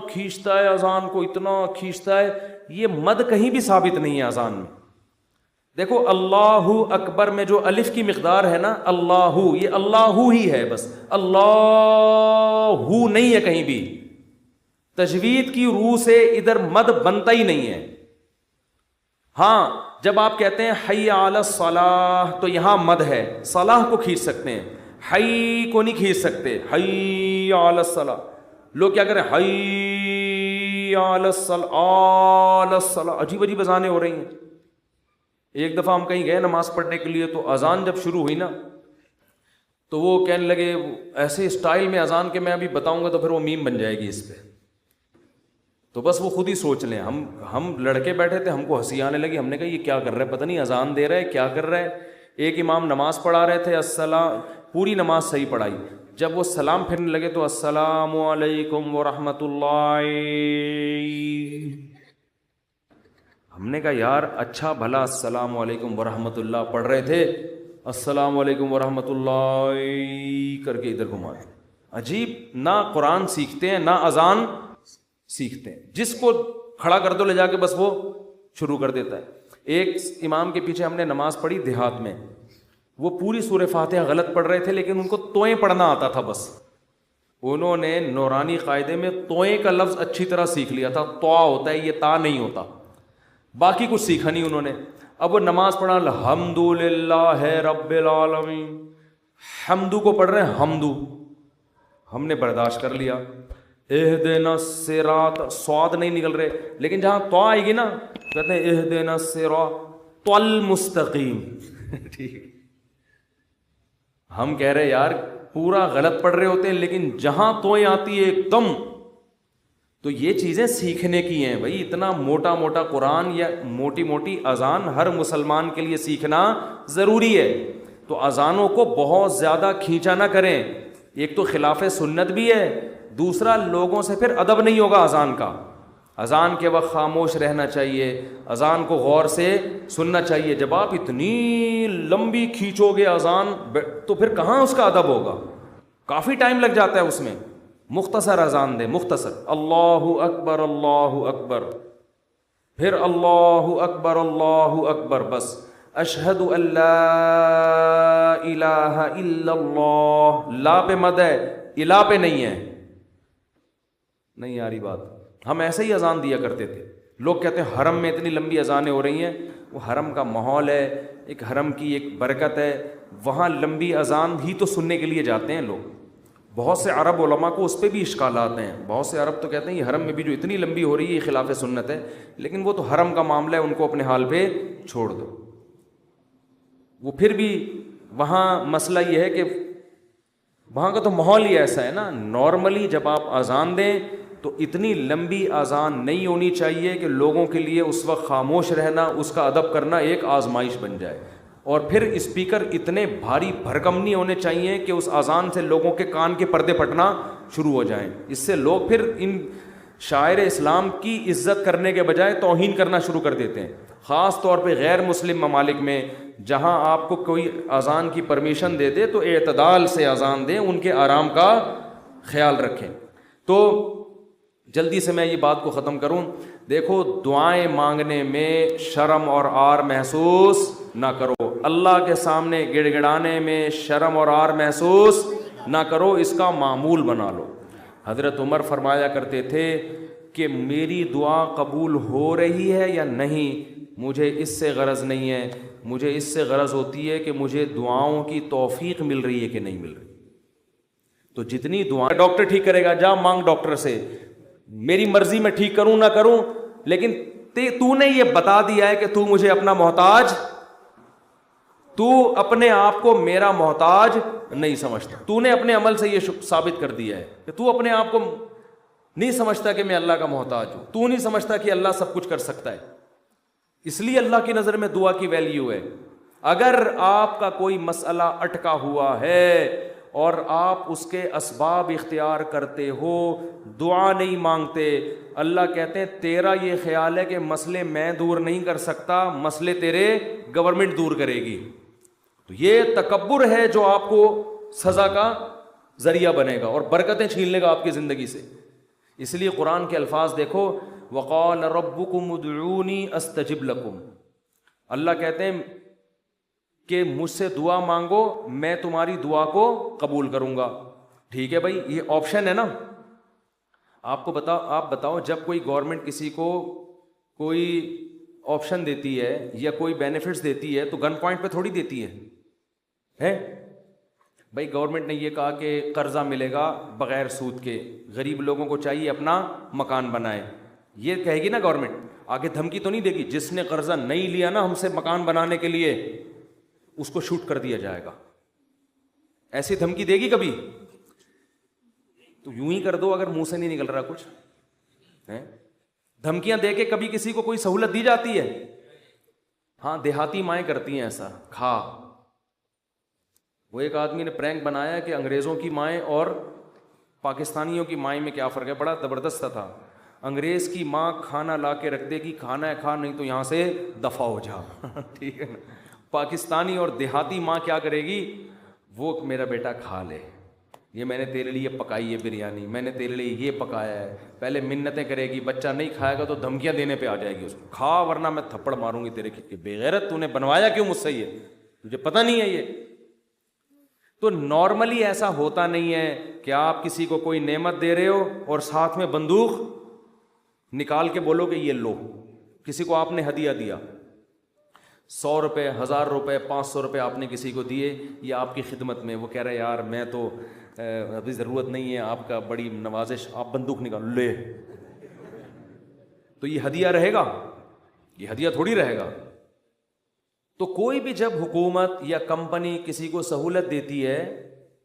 کھینچتا ہے اذان کو، اتنا کھینچتا ہے، یہ مد کہیں بھی ثابت نہیں ہے اذان میں۔ دیکھو اللہ اکبر میں جو الف کی مقدار ہے نا، اللہ، یہ اللہ ہی ہے، بس اللہ نہیں ہے کہیں بھی۔ تجوید کی روح سے ادھر مد بنتا ہی نہیں ہے۔ ہاں جب آپ کہتے ہیں حی علی الصلاح تو یہاں مد ہے، صلاح کو کھینچ سکتے ہیں، حی کو نہیں کھینچ سکتے۔ حی علی الصلاح، لوگ کیا کریں، حی علی الصلاح، عجیب عجیب اذانیں ہو رہی ہیں۔ ایک دفعہ ہم کہیں گئے نماز پڑھنے کے لیے، تو اذان جب شروع ہوئی نا تو وہ کہنے لگے ایسے اسٹائل میں اذان کے میں ابھی بتاؤں گا تو پھر وہ میم بن جائے گی اس پہ، تو بس وہ خود ہی سوچ لیں۔ ہم لڑکے بیٹھے تھے، ہم کو ہنسی آنے لگی، ہم نے کہا یہ کیا کر رہا ہے، پتہ نہیں اذان دے رہا ہے کیا کر رہا ہے۔ ایک امام نماز پڑھا رہے تھے، السلام، پوری نماز صحیح پڑھائی، جب وہ سلام پھرنے لگے تو السلام علیکم ورحمۃ اللہ۔ ہم نے کہا یار اچھا بھلا السلام علیکم ورحمۃ اللہ پڑھ رہے تھے، السلام علیکم ورحمۃ اللہ کر کے ادھر گھما۔ عجیب، نہ قرآن سیکھتے ہیں نہ اذان سیکھتے ہیں، جس کو کھڑا کر دو لے جا کے بس وہ شروع کر دیتا ہے۔ ایک امام کے پیچھے ہم نے نماز پڑھی دیہات میں، وہ پوری سورہ فاتحہ غلط پڑھ رہے تھے لیکن ان کو توئیں پڑھنا آتا تھا، بس انہوں نے نورانی قاعدے میں توئیں کا لفظ اچھی طرح سیکھ لیا تھا، طوا ہوتا ہے یہ تا نہیں ہوتا، باقی کچھ سیکھا نہیں انہوں نے۔ اب وہ نماز پڑھا الحمد للہ رب العالمین، حمدو کو پڑھ رہے ہیں حمدو، ہم نے برداشت کر لیا۔ اہدنا الصراط، صاد نہیں نکل رہے، لیکن جہاں طا آئے گی نا کہتے ہیں اہدنا الصراط المستقیم، ٹھیک۔ ہم کہہ رہے یار پورا غلط پڑھ رہے ہوتے ہیں، لیکن جہاں توئیں آتی ہے ایک دم، تو یہ چیزیں سیکھنے کی ہیں بھائی۔ اتنا موٹا موٹا قرآن یا موٹی موٹی اذان ہر مسلمان کے لیے سیکھنا ضروری ہے۔ تو اذانوں کو بہت زیادہ کھینچا نہ کریں، ایک تو خلاف سنت بھی ہے، دوسرا لوگوں سے پھر ادب نہیں ہوگا اذان کا۔ اذان کے وقت خاموش رہنا چاہیے، اذان کو غور سے سننا چاہیے۔ جب آپ اتنی لمبی کھینچو گے اذان تو پھر کہاں اس کا ادب ہوگا، کافی ٹائم لگ جاتا ہے اس میں۔ مختصر اذان دے، مختصر، اللہ اکبر اللہ اکبر، پھر اللہ اکبر اللہ اکبر، بس اشہد ان لا الہ الا اللہ، لا پہ مد ہے، الہ پہ نہیں ہے۔ نہیں یاری بات، ہم ایسے ہی اذان دیا کرتے تھے۔ لوگ کہتے ہیں حرم میں اتنی لمبی اذانیں ہو رہی ہیں، وہ حرم کا ماحول ہے، ایک حرم کی ایک برکت ہے، وہاں لمبی اذان ہی تو سننے کے لیے جاتے ہیں لوگ۔ بہت سے عرب علماء کو اس پہ بھی اشکالات ہیں، بہت سے عرب تو کہتے ہیں یہ حرم میں بھی جو اتنی لمبی ہو رہی ہے یہ خلاف سنت ہے، لیکن وہ تو حرم کا معاملہ ہے، ان کو اپنے حال پہ چھوڑ دو۔ وہ پھر بھی وہاں مسئلہ یہ ہے کہ وہاں کا تو ماحول ہی ایسا ہے نا، نارملی جب آپ اذان دیں تو اتنی لمبی اذان نہیں ہونی چاہیے کہ لوگوں کے لیے اس وقت خاموش رہنا، اس کا ادب کرنا ایک آزمائش بن جائے۔ اور پھر اسپیکر اتنے بھاری بھرکم نہیں ہونے چاہیے کہ اس اذان سے لوگوں کے کان کے پردے پھٹنا شروع ہو جائیں، اس سے لوگ پھر ان شاعر اسلام کی عزت کرنے کے بجائے توہین کرنا شروع کر دیتے ہیں۔ خاص طور پہ غیر مسلم ممالک میں جہاں آپ کو کوئی اذان کی پرمیشن دے دے تو اعتدال سے اذان دیں، ان کے آرام کا خیال رکھیں۔ تو جلدی سے میں یہ بات کو ختم کروں، دیکھو دعائیں مانگنے میں شرم اور آر محسوس نہ کرو، اللہ کے سامنے گڑ گڑانے میں شرم اور آر محسوس نہ کرو، اس کا معمول بنا لو۔ حضرت عمر فرمایا کرتے تھے کہ میری دعا قبول ہو رہی ہے یا نہیں مجھے اس سے غرض نہیں ہے، مجھے اس سے غرض ہوتی ہے کہ مجھے دعاؤں کی توفیق مل رہی ہے کہ نہیں مل رہی۔ تو جتنی دعائیں ڈاکٹر ٹھیک کرے گا، جا مانگ ڈاکٹر سے، میری مرضی میں ٹھیک کروں نہ کروں، لیکن تو نے یہ بتا دیا ہے کہ تو مجھے اپنا محتاج، تو اپنے آپ کو میرا محتاج نہیں سمجھتا، تو نے اپنے عمل سے یہ ثابت کر دیا ہے کہ تو اپنے آپ کو نہیں سمجھتا کہ میں اللہ کا محتاج ہوں، تو نہیں سمجھتا کہ اللہ سب کچھ کر سکتا ہے۔ اس لیے اللہ کی نظر میں دعا کی ویلیو ہے۔ اگر آپ کا کوئی مسئلہ اٹکا ہوا ہے اور آپ اس کے اسباب اختیار کرتے ہو، دعا نہیں مانگتے، اللہ کہتے ہیں تیرا یہ خیال ہے کہ مسئلے میں دور نہیں کر سکتا، مسئلے تیرے گورنمنٹ دور کرے گی۔ تو یہ تکبر ہے جو آپ کو سزا کا ذریعہ بنے گا اور برکتیں چھین لے گا آپ کی زندگی سے۔ اس لیے قرآن کے الفاظ دیکھو، وقال ربکم ادعونی استجب لکم، اللہ کہتے ہیں کہ مجھ سے دعا مانگو میں تمہاری دعا کو قبول کروں گا۔ ٹھیک ہے بھائی، یہ آپشن ہے نا۔ آپ بتاؤ جب کوئی گورنمنٹ کسی کو کوئی آپشن دیتی ہے یا کوئی بینیفٹس دیتی ہے تو گن پوائنٹ پہ تھوڑی دیتی ہے۔ بھائی گورنمنٹ نے یہ کہا کہ قرضہ ملے گا بغیر سود کے، غریب لوگوں کو چاہیے اپنا مکان بنائے، یہ کہے گی نا گورنمنٹ، آگے دھمکی تو نہیں دے گی جس نے قرضہ نہیں لیا نا ہم سے مکان بنانے کے لیے اس کو شوٹ کر دیا جائے گا، ایسی دھمکی دے گی کبھی؟ تو یوں ہی کر دو اگر منہ سے نہیں نکل رہا کچھ۔ دھمکیاں دے کے کبھی کسی کو کوئی سہولت دی جاتی ہے؟ ہاں دیہاتی مائیں کرتی ہیں ایسا، کھا۔ وہ ایک آدمی نے پرینک بنایا کہ انگریزوں کی مائیں اور پاکستانیوں کی مائیں میں کیا فرق ہے، بڑا زبردست تھا۔ انگریز کی ماں کھانا لا کے رکھ دے گی، کھانا ہے کھا، نہیں تو یہاں سے دفع ہو جا، ٹھیک ہے نا۔ پاکستانی اور دیہاتی ماں کیا کرے گی، وہ میرا بیٹا کھا لے، یہ میں نے تیرے لیے پکائی ہے بریانی، میں نے تیرے لیے یہ پکایا ہے، پہلے منتیں کرے گی، بچہ نہیں کھائے گا تو دھمکیاں دینے پہ آ جائے گی اس کو، کھا ورنہ میں تھپڑ ماروں گی تیرے کے بے غیرت، تو نے بنوایا کیوں مجھ سے، یہ تجھے پتہ نہیں ہے یہ۔ تو نارملی ایسا ہوتا نہیں ہے کہ آپ کسی کو کوئی نعمت دے رہے ہو اور ساتھ میں بندوق نکال کے بولو کہ یہ لو۔ کسی کو آپ نے ہدیہ دیا، 100 روپے، 1000 روپے، 500 روپے آپ نے کسی کو دیے، یہ آپ کی خدمت میں، وہ کہہ رہے یار میں تو ابھی ضرورت نہیں ہے آپ کا، بڑی نوازش، آپ بندوق نکال لے، تو یہ ہدیہ رہے گا؟ یہ ہدیہ تھوڑی رہے گا۔ تو کوئی بھی جب حکومت یا کمپنی کسی کو سہولت دیتی ہے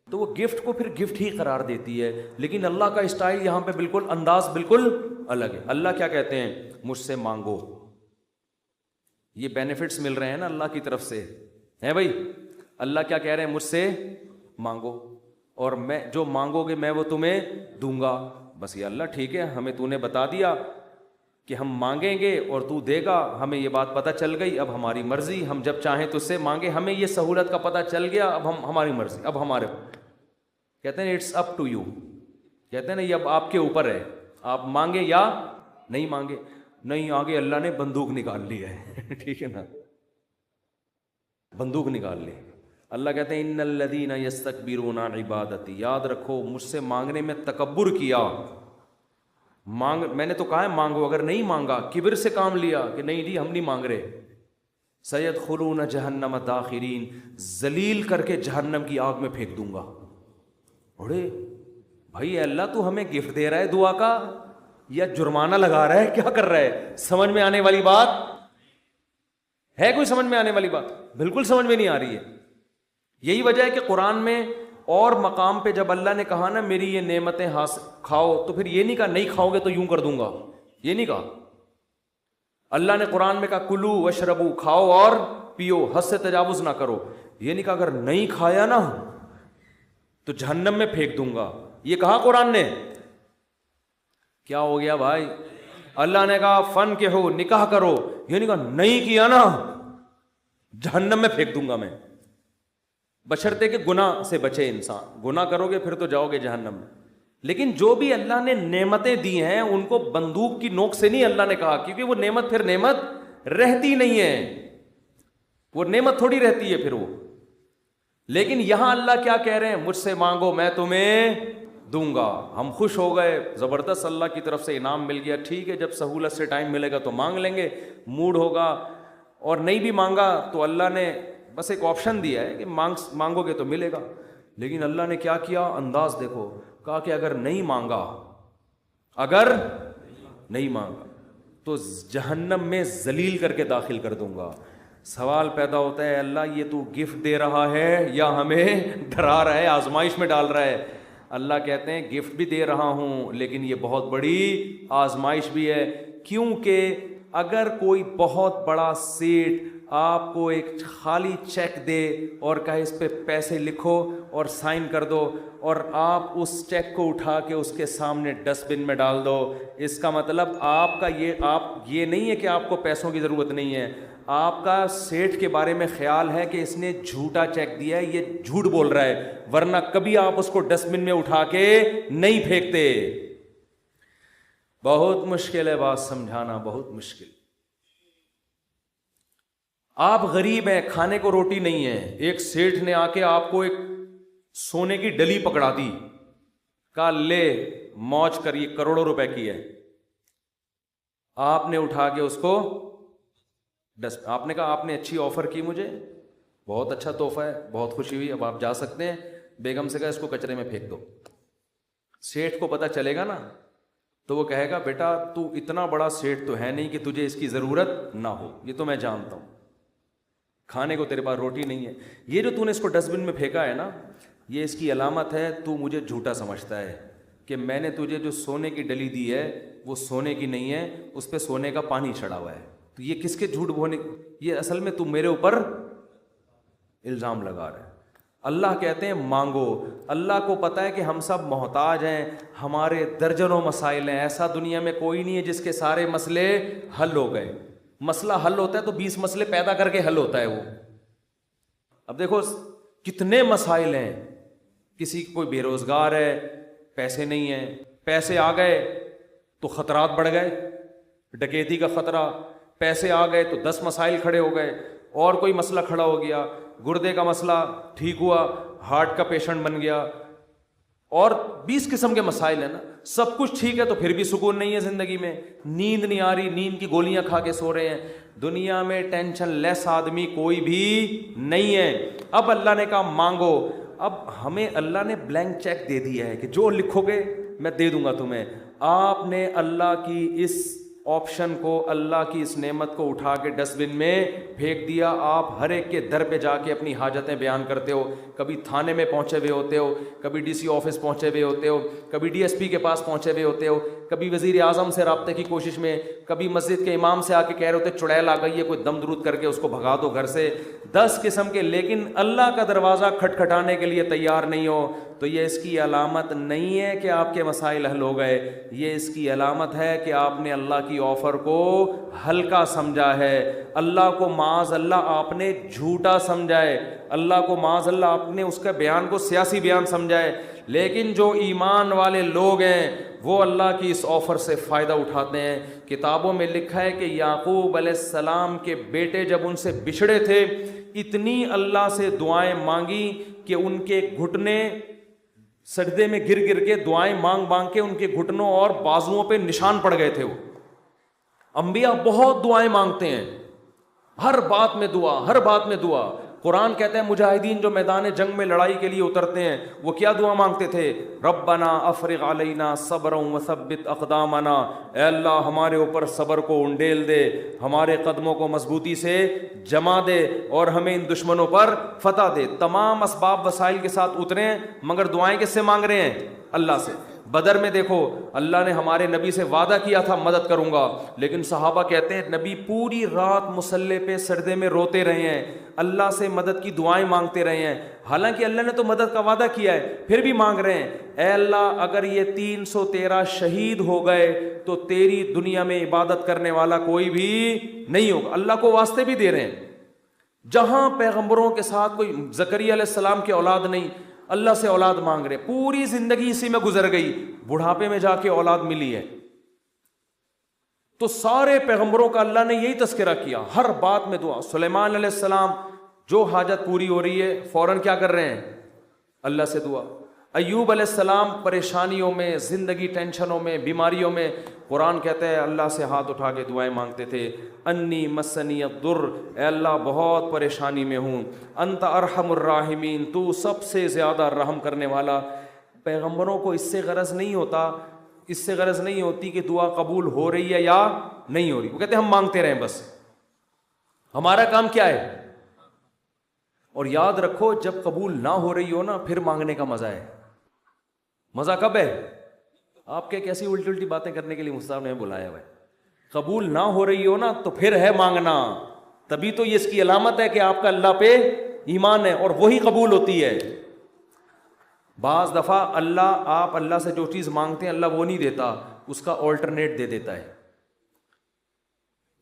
تو وہ گفٹ کو پھر گفٹ ہی قرار دیتی ہے، لیکن اللہ کا اسٹائل یہاں پہ بالکل انداز بالکل الگ ہے۔ اللہ کیا کہتے ہیں، مجھ سے مانگو، یہ بینیفٹس مل رہے ہیں نا اللہ کی طرف سے، ہے بھائی، اللہ کیا کہہ رہے ہیں، مجھ سے مانگو اور میں جو مانگو گے میں وہ تمہیں دوں گا۔ بس یہ اللہ ٹھیک ہے، ہمیں تو نے بتا دیا کہ ہم مانگیں گے اور تو دے گا، ہمیں یہ بات پتہ چل گئی، اب ہماری مرضی، ہم جب چاہیں تو اس سے مانگے، ہمیں یہ سہولت کا پتہ چل گیا، اب ہم ہماری مرضی، اب ہمارے، کہتے ہیں اٹس اپ ٹو یو، کہتے ہیں نا یہ اب آپ کے اوپر ہے، آپ مانگے یا نہیں مانگے۔ نہیں، آگے اللہ نے بندوق نکال لی ہے، ٹھیک ہے نا، بندوق نکال لی۔ اللہ کہتے ہیں ان الذین یستکبرون عن عبادتی، یاد رکھو مجھ سے مانگنے میں تکبر کیا، میں نے تو کہا ہے مانگو، اگر نہیں مانگا کبر سے کام لیا کہ نہیں جی ہم نہیں مانگ رہے، سیدخلون جہنم داخرین، ذلیل کر کے جہنم کی آگ میں پھینک دوں گا۔ بڑے بھائی اللہ تو ہمیں گفٹ دے رہا ہے دعا کا یا جرمانہ لگا رہا ہے، کیا کر رہا ہے؟ سمجھ میں آنے والی بات ہے؟ کوئی سمجھ میں آنے والی بات؟ بالکل سمجھ میں نہیں آ رہی ہے۔ یہی وجہ ہے کہ قرآن میں اور مقام پہ جب اللہ نے کہا نا میری یہ نعمتیں کھاؤ، تو پھر یہ نہیں کہا نہیں کھاؤ گے تو یوں کر دوں گا، یہ نہیں کہا۔ اللہ نے قرآن میں کہا کلو وشربو، کھاؤ اور پیو، حد سے تجاوز نہ کرو، یہ نہیں کہا اگر نہیں کھایا نا تو جہنم میں پھینک دوں گا، یہ کہا قرآن نے؟ کیا ہو گیا بھائی؟ اللہ نے کہا فن کے ہو، نکاح کرو، یہ نہیں کہا نہیں کیا نا جہنم میں پھینک دوں گا میں، بشرطے کہ گناہ سے بچے انسان، گناہ کرو گے پھر تو جاؤ گے جہنم میں، لیکن جو بھی اللہ نے نعمتیں دی ہیں ان کو بندوق کی نوک سے نہیں اللہ نے کہا، کیونکہ وہ نعمت پھر نعمت رہتی نہیں ہے، وہ نعمت تھوڑی رہتی ہے پھر وہ. لیکن یہاں اللہ کیا کہہ رہے ہیں؟ مجھ سے مانگو میں تمہیں دوں گا. ہم خوش ہو گئے، زبردست، اللہ کی طرف سے انعام مل گیا. ٹھیک ہے، جب سہولت سے ٹائم ملے گا تو مانگ لیں گے، موڈ ہوگا. اور نہیں بھی مانگا تو اللہ نے بس ایک آپشن دیا ہے کہ مانگو گے تو ملے گا. لیکن اللہ نے کیا کیا؟ انداز دیکھو، کہا کہ اگر نہیں مانگا تو جہنم میں ذلیل کر کے داخل کر دوں گا. سوال پیدا ہوتا ہے، اللہ یہ تو گفٹ دے رہا ہے یا ہمیں ڈرا رہا ہے، آزمائش میں ڈال رہا ہے؟ اللہ کہتے ہیں گفٹ بھی دے رہا ہوں لیکن یہ بہت بڑی آزمائش بھی ہے. کیونکہ اگر کوئی بہت بڑا سیٹ آپ کو ایک خالی چیک دے اور کہے اس پہ پیسے لکھو اور سائن کر دو، اور آپ اس چیک کو اٹھا کے اس کے سامنے ڈسٹ بن میں ڈال دو، اس کا مطلب آپ یہ نہیں ہے کہ آپ کو پیسوں کی ضرورت نہیں ہے، آپ کا سیٹ کے بارے میں خیال ہے کہ اس نے جھوٹا چیک دیا ہے، یہ جھوٹ بول رہا ہے، ورنہ کبھی آپ اس کو ڈسٹ بن میں اٹھا کے نہیں پھینکتے. بہت مشکل ہے بات سمجھانا، بہت مشکل. آپ غریب ہیں، کھانے کو روٹی نہیں ہے، ایک سیٹھ نے آ کے آپ کو ایک سونے کی ڈلی پکڑا دی، کہا لے موج کر، یہ کروڑوں روپے کی ہے. آپ نے اٹھا کے اس کو آپ نے کہا آپ نے اچھی آفر کی مجھے، بہت اچھا تحفہ ہے، بہت خوشی ہوئی، اب آپ جا سکتے ہیں. بیگم سے کہا اس کو کچرے میں پھینک دو. سیٹھ کو پتہ چلے گا نا تو وہ کہے گا بیٹا تو اتنا بڑا سیٹھ تو ہے نہیں کہ تجھے اس کی ضرورت نہ ہو، یہ تو میں جانتا ہوں، کھانے کو تیرے پاس روٹی نہیں ہے، یہ جو تو نے اس کو ڈسٹ بن میں پھینکا ہے نا، یہ اس کی علامت ہے تو مجھے جھوٹا سمجھتا ہے کہ میں نے تجھے جو سونے کی ڈلی دی ہے وہ سونے کی نہیں ہے، اس پہ سونے کا پانی چڑھا ہوا ہے. تو یہ کس کے جھوٹ بولنے، یہ اصل میں تو میرے اوپر الزام لگا رہا ہے. اللہ کہتے ہیں مانگو. اللہ کو پتہ ہے کہ ہم سب محتاج ہیں، ہمارے درجنوں مسائل ہیں، ایسا دنیا میں کوئی نہیں ہے جس کے سارے مسئلے حل ہو گئے. مسئلہ حل ہوتا ہے تو 20 مسئلے پیدا کر کے حل ہوتا ہے وہ. اب دیکھو کتنے مسائل ہیں، کسی کوئی بے روزگار ہے، پیسے نہیں ہیں، پیسے آ گئے تو خطرات بڑھ گئے، ڈکیتی کا خطرہ، پیسے آ گئے تو 10 مسائل کھڑے ہو گئے، اور کوئی مسئلہ کھڑا ہو گیا، گردے کا مسئلہ ٹھیک ہوا، ہارٹ کا پیشنٹ بن گیا، اور 20 قسم کے مسائل ہیں نا. سب کچھ ٹھیک ہے تو پھر بھی سکون نہیں ہے زندگی میں، نیند نہیں آ رہی، نیند کی گولیاں کھا کے سو رہے ہیں. دنیا میں ٹینشن لیس آدمی کوئی بھی نہیں ہے. اب اللہ نے کہا مانگو. اب ہمیں اللہ نے بلینک چیک دے دیا ہے کہ جو لکھو گے میں دے دوں گا تمہیں. آپ نے اللہ کی اس آپشن کو، اللہ کی اس نعمت کو اٹھا کے ڈسٹ بن میں پھینک دیا. آپ ہر ایک کے در پہ جا کے اپنی حاجتیں بیان کرتے ہو، کبھی تھانے میں پہنچے ہوئے ہوتے ہو، کبھی ڈی سی آفس پہنچے ہوئے ہوتے ہو، کبھی ڈی ایس پی کے پاس پہنچے ہوئے ہوتے ہو، کبھی وزیر اعظم سے رابطے کی کوشش میں، کبھی مسجد کے امام سے آ کے کہہ رہے ہوتے چڑیل آ گئی ہے، کوئی دم درود کر کے اس کو بھگا دو گھر سے. 10 قسم کے، لیکن اللہ کا دروازہ کھٹکھٹانے کے لیے تیار نہیں ہو تو یہ اس کی علامت نہیں ہے کہ آپ کے مسائل حل ہو گئے، یہ اس کی علامت ہے کہ آپ نے اللہ کی آفر کو ہلکا سمجھا ہے. اللہ کو معاذ اللہ آپ نے جھوٹا سمجھا ہے، اللہ کو معاذ اللہ آپ نے اس کا بیان کو سیاسی بیان سمجھا ہے. لیکن جو ایمان والے لوگ ہیں وہ اللہ کی اس آفر سے فائدہ اٹھاتے ہیں. کتابوں میں لکھا ہے کہ یعقوب علیہ السلام کے بیٹے جب ان سے بچھڑے تھے، اتنی اللہ سے دعائیں مانگی کہ ان کے گھٹنے سجدے میں گر گر کے دعائیں مانگ مانگ کے ان کے گھٹنوں اور بازوؤں پہ نشان پڑ گئے تھے. وہ انبیاء بہت دعائیں مانگتے ہیں، ہر بات میں دعا، ہر بات میں دعا. قرآن کہتا ہے مجاہدین جو میدان جنگ میں لڑائی کے لیے اترتے ہیں وہ کیا دعا مانگتے تھے؟ ربنا افرغ علینا صبرا وثبت اقدامنا، اے اللہ ہمارے اوپر صبر کو انڈیل دے، ہمارے قدموں کو مضبوطی سے جما دے اور ہمیں ان دشمنوں پر فتح دے. تمام اسباب وسائل کے ساتھ اترے ہیں مگر دعائیں کس سے مانگ رہے ہیں؟ اللہ سے. بدر میں دیکھو اللہ نے ہمارے نبی سے وعدہ کیا تھا مدد کروں گا، لیکن صحابہ کہتے ہیں نبی پوری رات مصلے پہ سجدے میں روتے رہے ہیں، اللہ سے مدد کی دعائیں مانگتے رہے ہیں. حالانکہ اللہ نے تو مدد کا وعدہ کیا ہے، پھر بھی مانگ رہے ہیں اے اللہ اگر یہ 313 شہید ہو گئے تو تیری دنیا میں عبادت کرنے والا کوئی بھی نہیں ہوگا. اللہ کو واسطے بھی دے رہے ہیں. جہاں پیغمبروں کے ساتھ کوئی زکریا علیہ السلام کی اولاد نہیں، اللہ سے اولاد مانگ رہے، پوری زندگی اسی میں گزر گئی. بڑھاپے میں جا کے اولاد ملی ہے. تو سارے پیغمبروں کا اللہ نے یہی تذکرہ کیا, ہر بات میں دعا. سلیمان علیہ السلام جو حاجت پوری ہو رہی ہے فوراً کیا کر رہے ہیں؟ اللہ سے دعا. ایوب علیہ السلام پریشانیوں میں, زندگی ٹینشنوں میں, بیماریوں میں, قرآن کہتا ہے اللہ سے ہاتھ اٹھا کے دعائیں مانگتے تھے, انی مسنی الضر, اے اللہ بہت پریشانی میں ہوں, انت ارحم الراحمین, تو سب سے زیادہ رحم کرنے والا. پیغمبروں کو اس سے غرض نہیں ہوتا, اس سے غرض نہیں ہوتی کہ دعا قبول ہو رہی ہے یا نہیں ہو رہی. وہ کہتے ہیں ہم مانگتے رہیں بس, ہمارا کام کیا ہے. اور یاد رکھو جب قبول نہ ہو رہی ہو نا پھر مانگنے کا مزہ ہے. مزہ کب ہے؟ آپ کے کیسی الٹی الٹی باتیں کرنے کے لیے مصطفیٰ نے بلایا ہوا ہے. قبول نہ ہو رہی ہو نا تو پھر ہے مانگنا, تبھی تو یہ اس کی علامت ہے کہ آپ کا اللہ پہ ایمان ہے اور وہی قبول ہوتی ہے. بعض دفعہ آپ اللہ سے جو چیز مانگتے ہیں اللہ وہ نہیں دیتا, اس کا آلٹرنیٹ دے دیتا ہے.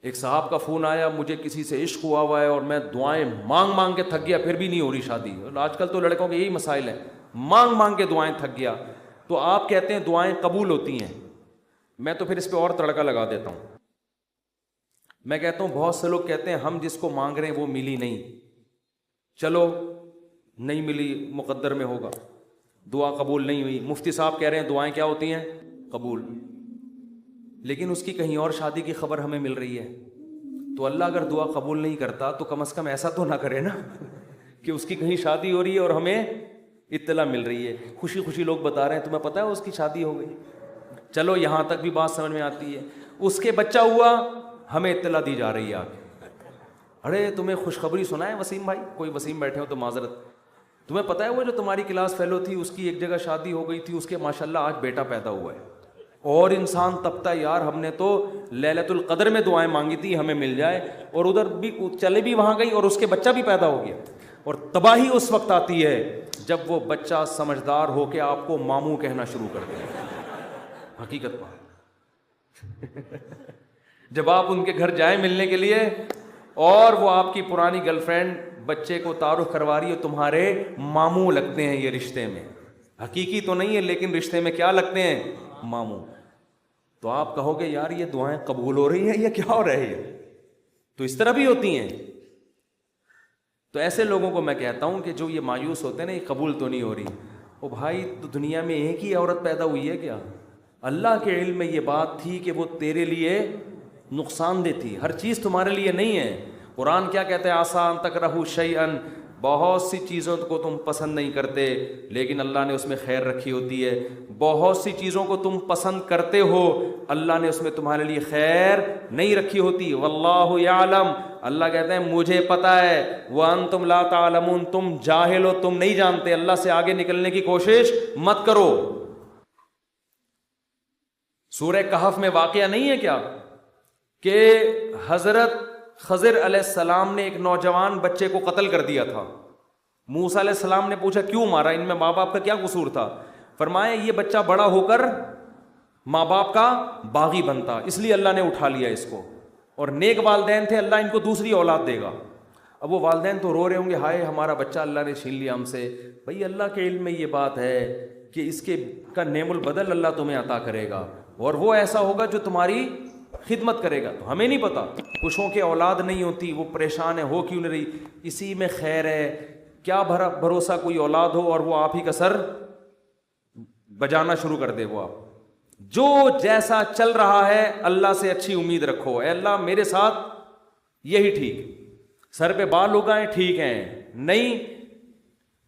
ایک صاحب کا فون آیا, مجھے کسی سے عشق ہوا ہے اور میں دعائیں مانگ مانگ کے تھک گیا پھر بھی نہیں ہو رہی شادی. آج کل تو لڑکوں کے یہی مسائل ہیں, مانگ مانگ کے دعائیں تھک گیا. تو آپ کہتے ہیں دعائیں قبول ہوتی ہیں, میں تو پھر اس پہ اور تڑکا لگا دیتا ہوں. میں کہتا ہوں بہت سے لوگ کہتے ہیں ہم جس کو مانگ رہے ہیں وہ ملی نہیں, چلو نہیں ملی مقدر میں ہوگا, دعا قبول نہیں ہوئی. مفتی صاحب کہہ رہے ہیں دعائیں کیا ہوتی ہیں؟ قبول. لیکن اس کی کہیں اور شادی کی خبر ہمیں مل رہی ہے. تو اللہ اگر دعا قبول نہیں کرتا تو کم از کم ایسا تو نہ کرے نا کہ اس کی کہیں شادی ہو رہی ہے اور ہمیں اطلاع مل رہی ہے. خوشی خوشی لوگ بتا رہے ہیں تمہیں پتہ ہے اس کی شادی ہو گئی, چلو یہاں تک بھی بات سمجھ میں آتی ہے. اس کے بچہ ہوا, ہمیں اطلاع دی جا رہی ہے آگے. ارے تمہیں خوشخبری سنا ہے وسیم بھائی, کوئی وسیم بیٹھے ہو تو معذرت, تمہیں پتہ ہے وہ جو تمہاری کلاس فیلو تھی اس کی ایک جگہ شادی ہو گئی تھی, اس کے ماشاءاللہ آج بیٹا پیدا ہوا ہے. اور انسان تبتا یار ہم نے تو لیلۃ القدر میں دعائیں مانگی تھی ہمیں مل جائے, اور ادھر بھی چلے بھی وہاں گئی اور اس کے بچہ بھی پیدا ہو گیا. اور تباہی اس وقت آتی ہے جب وہ بچہ سمجھدار ہو کے آپ کو ماموں کہنا شروع کر دے. حقیقت بات جب آپ ان کے گھر جائیں ملنے کے لیے اور وہ آپ کی پرانی گرل فرینڈ بچے کو تعارف کروا رہی ہے, تمہارے ماموں لگتے ہیں یہ رشتے میں, حقیقی تو نہیں ہے لیکن رشتے میں کیا لگتے ہیں؟ ماموں. تو آپ کہو گے یار یہ دعائیں قبول ہو رہی ہیں یا کیا ہو رہی ہے؟ تو اس طرح بھی ہوتی ہیں. تو ایسے لوگوں کو میں کہتا ہوں کہ جو یہ مایوس ہوتے ہیں نا یہ قبول تو نہیں ہو رہی, او بھائی تو دنیا میں ایک ہی عورت پیدا ہوئی ہے کیا؟ اللہ کے علم میں یہ بات تھی کہ وہ تیرے لیے نقصان دہ تھی, ہر چیز تمہارے لیے نہیں ہے. قرآن کیا کہتے ہیں؟ آسان تکرہوا شیئا, بہت سی چیزوں کو تم پسند نہیں کرتے لیکن اللہ نے اس میں خیر رکھی ہوتی ہے. بہت سی چیزوں کو تم پسند کرتے ہو اللہ نے اس میں تمہارے لیے خیر نہیں رکھی ہوتی. واللہ یعلم, اللہ کہتے ہیں مجھے پتہ ہے, وانتم لا تعلمون, تم جاہل ہو, تم نہیں جانتے. اللہ سے آگے نکلنے کی کوشش مت کرو. سورہ کہف میں واقعہ نہیں ہے کیا کہ حضرت خضر علیہ السلام نے ایک نوجوان بچے کو قتل کر دیا تھا. موسیٰ علیہ السلام نے پوچھا کیوں مارا, ان میں ماں باپ کا کیا قصور تھا؟ فرمایا یہ بچہ بڑا ہو کر ماں باپ کا باغی بنتا, اس لیے اللہ نے اٹھا لیا اس کو, اور نیک والدین تھے اللہ ان کو دوسری اولاد دے گا. اب وہ والدین تو رو رہے ہوں گے ہائے ہمارا بچہ اللہ نے چھین لیا ہم سے. بھئی اللہ کے علم میں یہ بات ہے کہ اس کے کا نعم البدل اللہ تمہیں عطا کرے گا, اور وہ ایسا ہوگا جو تمہاری خدمت کرے گا. تو ہمیں نہیں پتا, کچھوں کے اولاد نہیں ہوتی وہ پریشان ہے, ہو کیوں نہیں رہی, اسی میں خیر ہے. کیا بھروسہ کوئی اولاد ہو اور وہ آپ ہی کا سر بجانا شروع کر دے. وہ آپ جو جیسا چل رہا ہے اللہ سے اچھی امید رکھو, اے اللہ میرے ساتھ یہی ٹھیک, سر پہ بال اگائیں ٹھیک ہیں, نہیں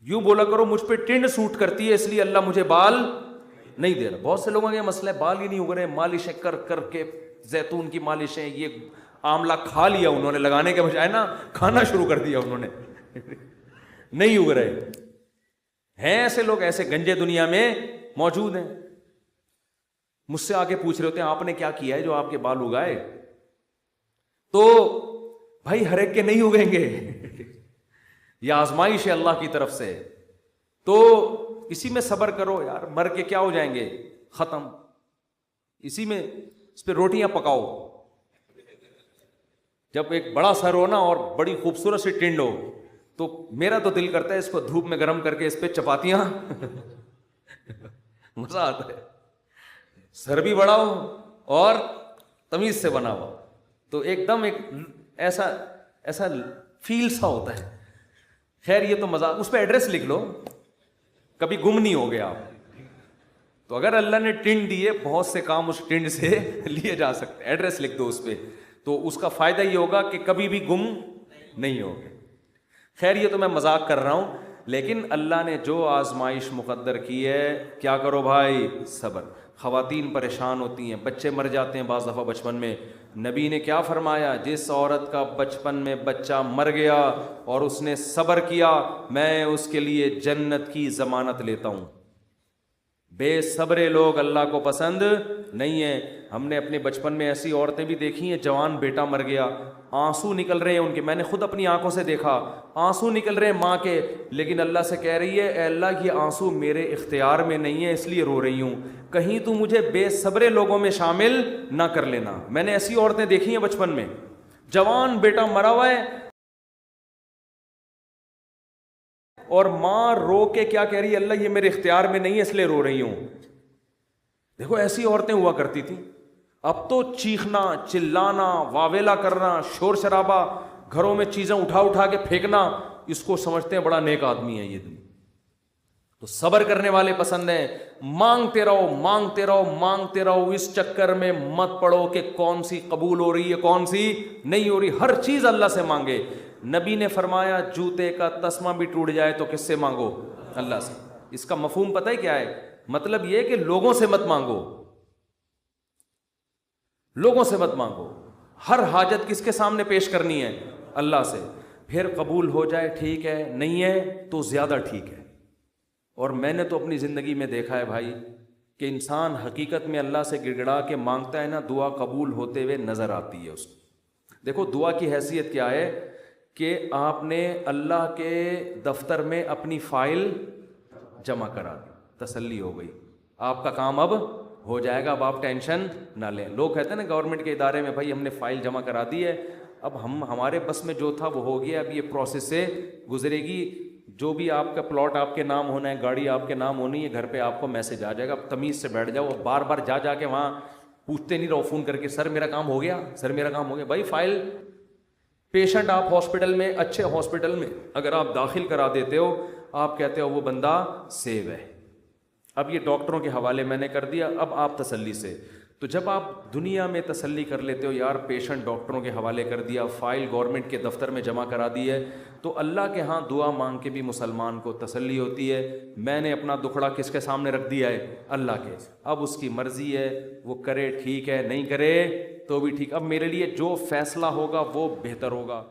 یوں بولا کرو مجھ پہ ٹنڈ سوٹ کرتی ہے اس لیے اللہ مجھے بال نہیں دے رہا. بہت سے لوگوں کا یہ مسئلہ ہے بال ہی نہیں اگ رہے, مالشیں کر کر کے, زیتون کی مالشیں, یہ آملہ کھا لیا انہوں نے, لگانے کے بجائے نا کھانا شروع کر دیا انہوں نے, نہیں اگ رہے ہیں. ایسے لوگ ایسے گنجے دنیا میں موجود ہیں. مجھ سے آگے پوچھ رہے ہوتے ہیں آپ نے کیا کیا ہے جو آپ کے بال اگائے؟ تو بھائی ہر ایک کے نہیں اگیں گے, یہ آزمائش ہے اللہ کی طرف سے. تو اسی میں صبر کرو یار, مر کے کیا ہو جائیں گے, ختم. اسی میں اس پہ روٹیاں پکاؤ. جب ایک بڑا سر ہو نا اور بڑی خوبصورت سی ٹنڈ ہو تو میرا تو دل کرتا ہے اس کو دھوپ میں گرم کر کے اس پہ چپاتیاں مزہ آتا ہے. سر بھی بڑا ہو اور تمیز سے بنا ہوا, تو ایک دم ایک ایسا فیل سا ہوتا ہے. خیر یہ تو مزاق, اس پہ ایڈریس لکھ لو, کبھی گم نہیں ہو گیا آپ. تو اگر اللہ نے ٹنڈ دیے, بہت سے کام اس ٹنڈ سے لیے جا سکتے, ایڈریس لکھ دو اس پہ, تو اس کا فائدہ یہ ہوگا کہ کبھی بھی گم نہیں ہوگے. خیر یہ تو میں مذاق کر رہا ہوں, لیکن اللہ نے جو آزمائش مقدر کی ہے, کیا کرو بھائی, صبر. خواتین پریشان ہوتی ہیں, بچے مر جاتے ہیں بعض دفعہ بچپن میں. نبی نے کیا فرمایا, جس عورت کا بچپن میں بچہ مر گیا اور اس نے صبر کیا, میں اس کے لیے جنت کی ضمانت لیتا ہوں. بے صبرے لوگ اللہ کو پسند نہیں ہیں. ہم نے اپنے بچپن میں ایسی عورتیں بھی دیکھی ہیں, جوان بیٹا مر گیا, آنسو نکل رہے ہیں ان کے, میں نے خود اپنی آنکھوں سے دیکھا, آنسو نکل رہے ہیں ماں کے, لیکن اللہ سے کہہ رہی ہے, اے اللہ یہ آنسو میرے اختیار میں نہیں ہے اس لیے رو رہی ہوں, کہیں تو مجھے بے صبرے لوگوں میں شامل نہ کر لینا. میں نے ایسی عورتیں دیکھی ہیں بچپن میں, جوان بیٹا مرا ہوا ہے اور ماں رو کے کیا کہہ رہی ہے, اللہ یہ میرے اختیار میں نہیں ہے اس لیے رو رہی ہوں. دیکھو ایسی عورتیں ہوا کرتی تھیں. اب تو چیخنا, چلانا, واویلا کرنا, شور شرابہ, گھروں میں چیزیں اٹھا کے پھینکنا, اس کو سمجھتے ہیں بڑا نیک آدمی ہے یہ دن. تو صبر کرنے والے پسند ہیں. مانگتے رہو مانگتے رہو مانگتے رہو, اس چکر میں مت پڑو کہ کون سی قبول ہو رہی ہے کون سی نہیں ہو رہی, ہر چیز اللہ سے مانگے. نبی نے فرمایا جوتے کا تسمہ بھی ٹوٹ جائے تو کس سے مانگو, اللہ سے. اس کا مفہوم پتہ ہے کیا ہے, مطلب یہ کہ لوگوں سے مت مانگو, لوگوں سے مت مانگو. ہر حاجت کس کے سامنے پیش کرنی ہے, اللہ سے. پھر قبول ہو جائے ٹھیک ہے, نہیں ہے تو زیادہ ٹھیک ہے. اور میں نے تو اپنی زندگی میں دیکھا ہے بھائی کہ انسان حقیقت میں اللہ سے گڑ گڑا کے مانگتا ہے نا, دعا قبول ہوتے ہوئے نظر آتی ہے اس کو. دیکھو دعا کی حیثیت کیا ہے کہ آپ نے اللہ کے دفتر میں اپنی فائل جمع کرا دی, تسلی ہو گئی, آپ کا کام اب ہو جائے گا, اب آپ ٹینشن نہ لیں. لوگ کہتے ہیں نا گورنمنٹ کے ادارے میں, بھائی ہم نے فائل جمع کرا دی ہے, اب ہمارے بس میں جو تھا وہ ہو گیا, اب یہ پروسیس سے گزرے گی, جو بھی آپ کا پلاٹ آپ کے نام ہونا ہے, گاڑی آپ کے نام ہونی ہے, گھر پہ آپ کو میسج آ جائے گا. اب تمیز سے بیٹھ جاؤ, بار بار جا کے وہاں پوچھتے نہیں رہو فون کر کے, سر میرا کام ہو گیا, سر میرا کام ہو گیا. بھائی فائل, پیشنٹ آپ ہاسپٹل میں, اچھے ہاسپٹل میں اگر آپ داخل کرا دیتے ہو, آپ کہتے ہو وہ بندہ سیو ہے, اب یہ ڈاکٹروں کے حوالے میں نے کر دیا, اب آپ تسلی سے. تو جب آپ دنیا میں تسلی کر لیتے ہو یار پیشنٹ ڈاکٹروں کے حوالے کر دیا, فائل گورنمنٹ کے دفتر میں جمع کرا دی ہے, تو اللہ کے ہاں دعا مانگ کے بھی مسلمان کو تسلی ہوتی ہے, میں نے اپنا دکھڑا کس کے سامنے رکھ دیا ہے, اللہ کے. اب اس کی مرضی ہے, وہ کرے ٹھیک ہے, نہیں کرے تو بھی ٹھیک. اب میرے لیے جو فیصلہ ہوگا وہ بہتر ہوگا.